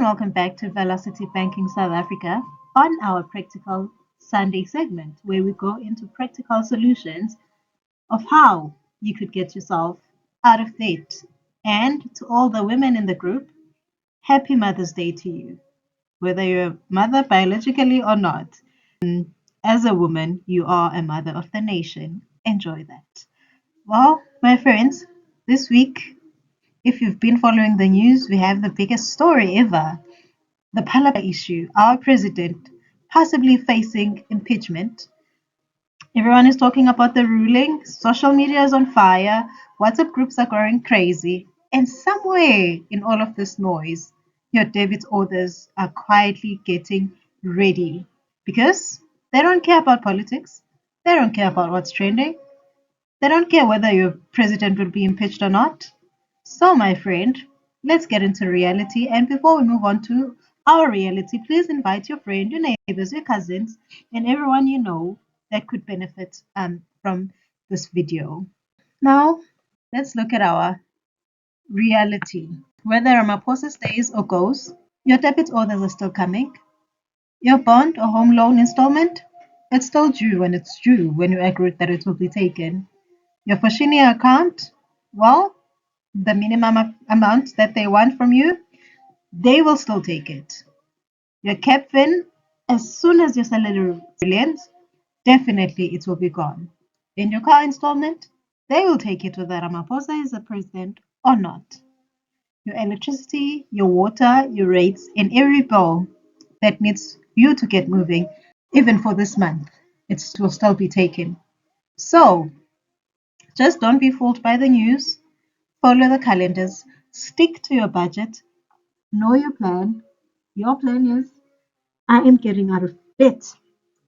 welcome back to Velocity Banking South Africa on our Practical Sunday segment, where we go into practical solutions of how you could get yourself out of debt. And to all the women in the group, happy Mother's Day to you, whether you're a mother biologically or not. As a woman, you are a mother of the nation. Enjoy that. Well, my friends, this week, if you've been following the news, we have the biggest story ever. The PhalaPhala issue, our president possibly facing impeachment. Everyone is talking about the ruling, social media is on fire, WhatsApp groups are going crazy, and somewhere in all of this noise, your debit orders are quietly getting ready because they don't care about politics, they don't care about what's trending, they don't care whether your president will be impeached or not. So, my friend, let's get into reality. And before we move on to our reality, please invite your friend, your neighbors, your cousins, and everyone you know that could benefit from this video. Now, let's look at our reality. Whether Ramaphosa stays or goes, your debit orders are still coming. Your bond or home loan installment, it's still due when it's due when you agree that it will be taken. Your Foshini account, well, the minimum amount that they want from you, they will still take it. Your capfin, as soon as your salary lands, definitely it will be gone. In your car installment, they will take it whether Ramaphosa is the president or not. Your electricity, your water, your rates, and every bill that needs you to get moving, even for this month, it will still be taken. So, just don't be fooled by the news. Follow the calendars, stick to your budget, know your plan. Your plan is I am getting out of debt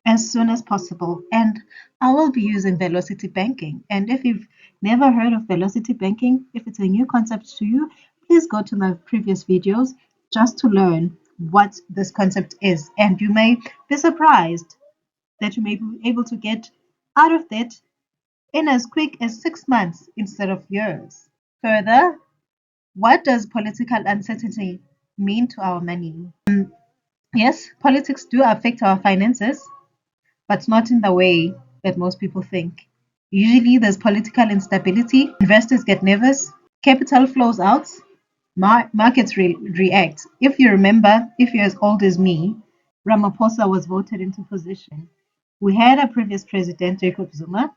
as soon as possible, and I will be using Velocity Banking. And if you've never heard of Velocity Banking, if it's a new concept to you, please go to my previous videos just to learn what this concept is. And you may be surprised that you may be able to get out of debt in as quick as 6 months instead of years. Further, what does political uncertainty mean to our money? Yes, politics do affect our finances, but not in the way that most people think. Usually, there's political instability, investors get nervous, capital flows out, markets react. If you remember, if you're as old as me, Ramaphosa was voted into position. We had a previous president, Jacob Zuma.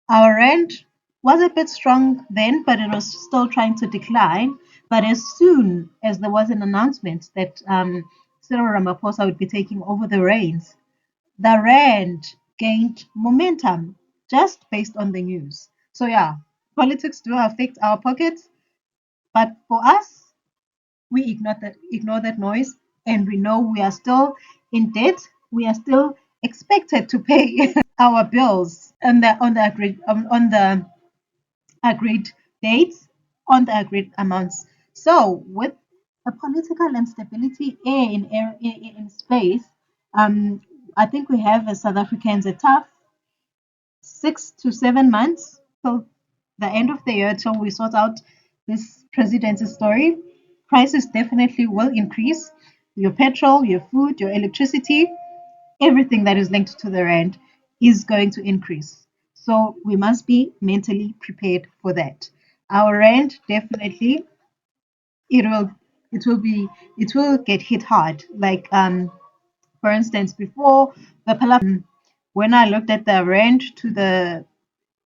Our rand was a bit strong then, but it was still trying to decline. But as soon as there was an announcement that Cyril Ramaphosa would be taking over the reins, the rand gained momentum just based on the news. So yeah, politics do affect our pockets, but for us, we ignore that noise, and we know we are still in debt. We are still expected to pay our bills on the agreed dates, on the agreed amounts. So with a political instability in space, um, I think we have as South Africans a tough 6 to 7 months till the end of the year till we sort out this presidency story. Prices definitely will increase. Your petrol, your food, your electricity, everything that is linked to the rand is going to increase. So we must be mentally prepared for that. Our rand definitely it will it will get hit hard. Like for instance, before the when I looked at the rand to the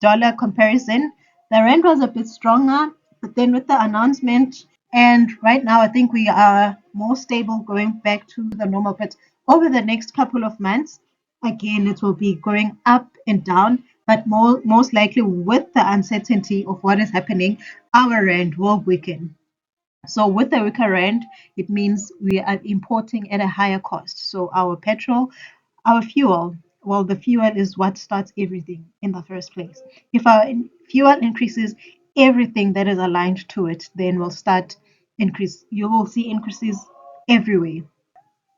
dollar comparison, the rand was a bit stronger, but then with the announcement, and right now I think we are more stable going back to the normal. But over the next couple of months, again, it will be going up and down, but most likely with the uncertainty of what is happening, our rand will weaken. So with the weaker rand, it means we are importing at a higher cost. So our petrol, our fuel, well, the fuel is what starts everything in the first place. If our fuel increases, everything that is aligned to it then will start increase. You will see increases everywhere.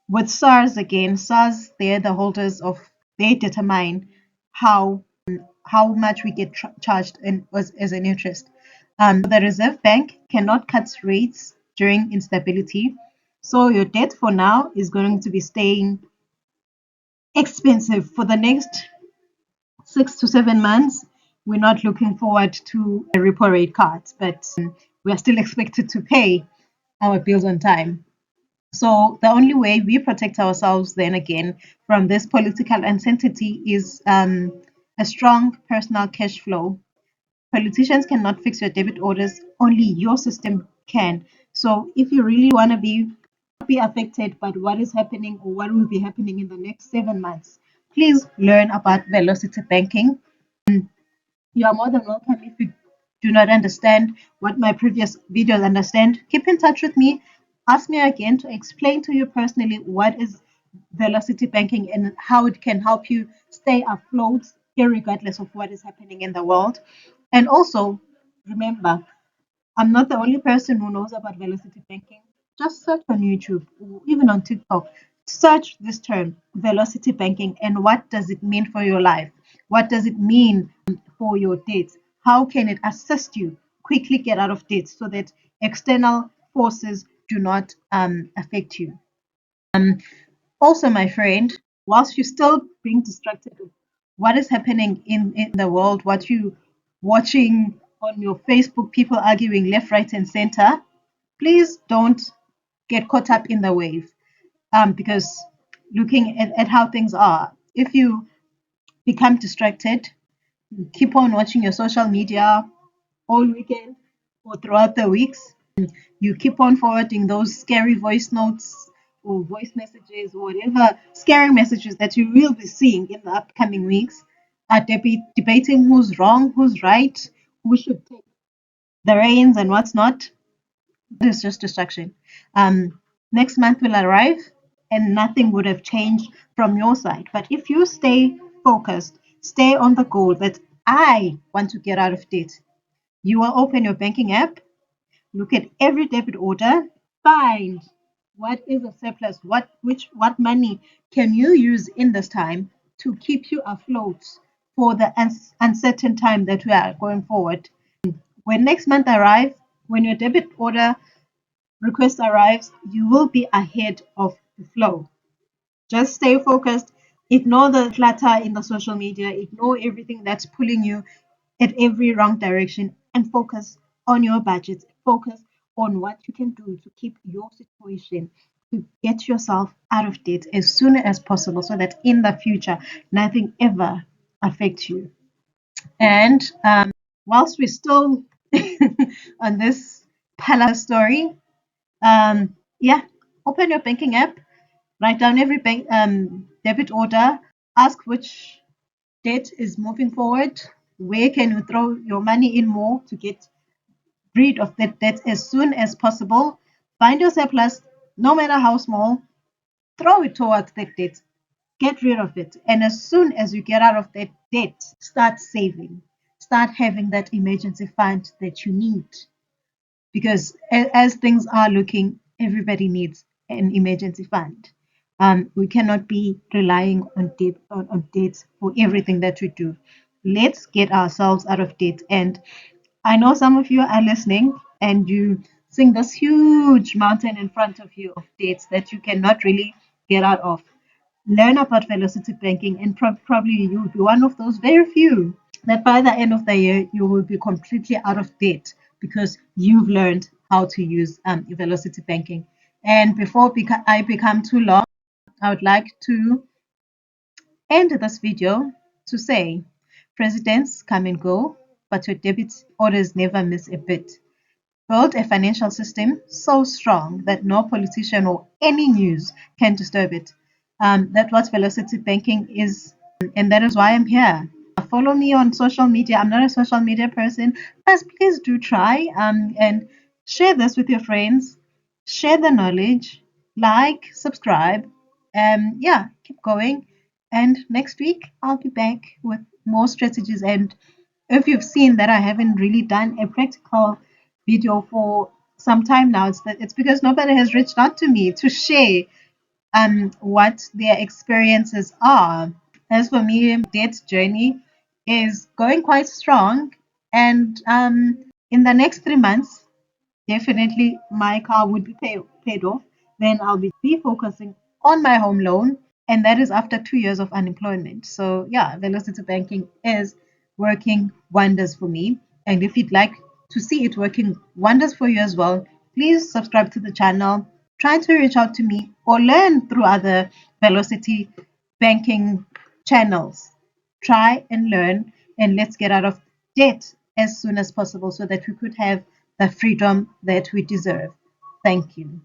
With SARS again, SARS, they're the holders of, they determine how how much we get charged as an interest. The Reserve Bank cannot cut rates during instability. So your debt for now is going to be staying expensive for the next 6 to 7 months. We're not looking forward to a repo rate cut, but we are still expected to pay our bills on time. So the only way we protect ourselves then again from this political uncertainty is a strong personal cash flow. Politicians cannot fix your debit orders, only your system can. So if you really want to be affected by what is happening or what will be happening in the next 7 months, please learn about velocity banking. You are more than welcome. If you do not understand what my previous videos understand, keep in touch with me. Ask me again to explain to you personally what is velocity banking and how it can help you stay afloat regardless of what is happening in the world. And also, remember, I'm not the only person who knows about velocity banking. Just search on YouTube or even on TikTok. Search this term, velocity banking, and what does it mean for your life? What does it mean for your debts? How can it assist you quickly get out of debt so that external forces do not affect you? Also, my friend, whilst you're still being distracted with what is happening in the world, what you watching on your Facebook, people arguing left, right, and center, please don't get caught up in the wave. Because looking at how things are, if you become distracted, keep on watching your social media all weekend or throughout the weeks, you keep on forwarding those scary voice notes or voice messages or whatever scary messages that you will be seeing in the upcoming weeks, debating who's wrong, who's right, who should take the reins and what's not. This is just distraction. Next month will arrive and nothing would have changed from your side. But if you stay focused, stay on the goal that I want to get out of debt, you will open your banking app, look at every debit order, find what is a surplus, what money can you use in this time to keep you afloat for the uncertain time that we are going forward. When next month arrives, when your debit order request arrives, you will be ahead of the flow. Just stay focused. Ignore the clutter in the social media. Ignore everything that's pulling you at every wrong direction and focus on your budget. Focus on what you can do to keep your situation, to get yourself out of debt as soon as possible so that in the future nothing ever affects you. And whilst we're still on this Phala story, yeah, open your banking app, write down every bank debit order, ask which debt is moving forward, where can you throw your money in more to get rid of that debt as soon as possible. Find your surplus, no matter how small, throw it towards that debt. Get rid of it. And as soon as you get out of that debt, start saving. Start having that emergency fund that you need. Because as things are looking, everybody needs an emergency fund. We cannot be relying on debt for everything that we do. Let's get ourselves out of debt. And I know some of you are listening and you seeing this huge mountain in front of you of debts that you cannot really get out of. Learn about velocity banking, and probably you'll be one of those very few that by the end of the year you will be completely out of debt because you've learned how to use velocity banking. And before I become too long, I would like to end this video to say presidents come and go, but your debit orders never miss a bit. Build a financial system so strong that no politician or any news can disturb it. That's what velocity banking is, and that is why I'm here. Follow me on social media. I'm not a social media person, but please do try and share this with your friends. Share the knowledge, like, subscribe, and yeah, keep going. And next week, I'll be back with more strategies. And if you've seen that I haven't really done a practical video for some time now, it's because nobody has reached out to me to share what their experiences are. As for me, date's journey is going quite strong, and in the next 3 months, definitely my car would be paid off. then I'll be focusing on my home loan, and that is after 2 years of unemployment. So, yeah, Velocity Banking is working wonders for me. And if you'd like to see it working wonders for you as well, please subscribe to the channel. Try to reach out to me or learn through other Velocity Banking channels. Try and learn, and let's get out of debt as soon as possible so that we could have the freedom that we deserve. Thank you.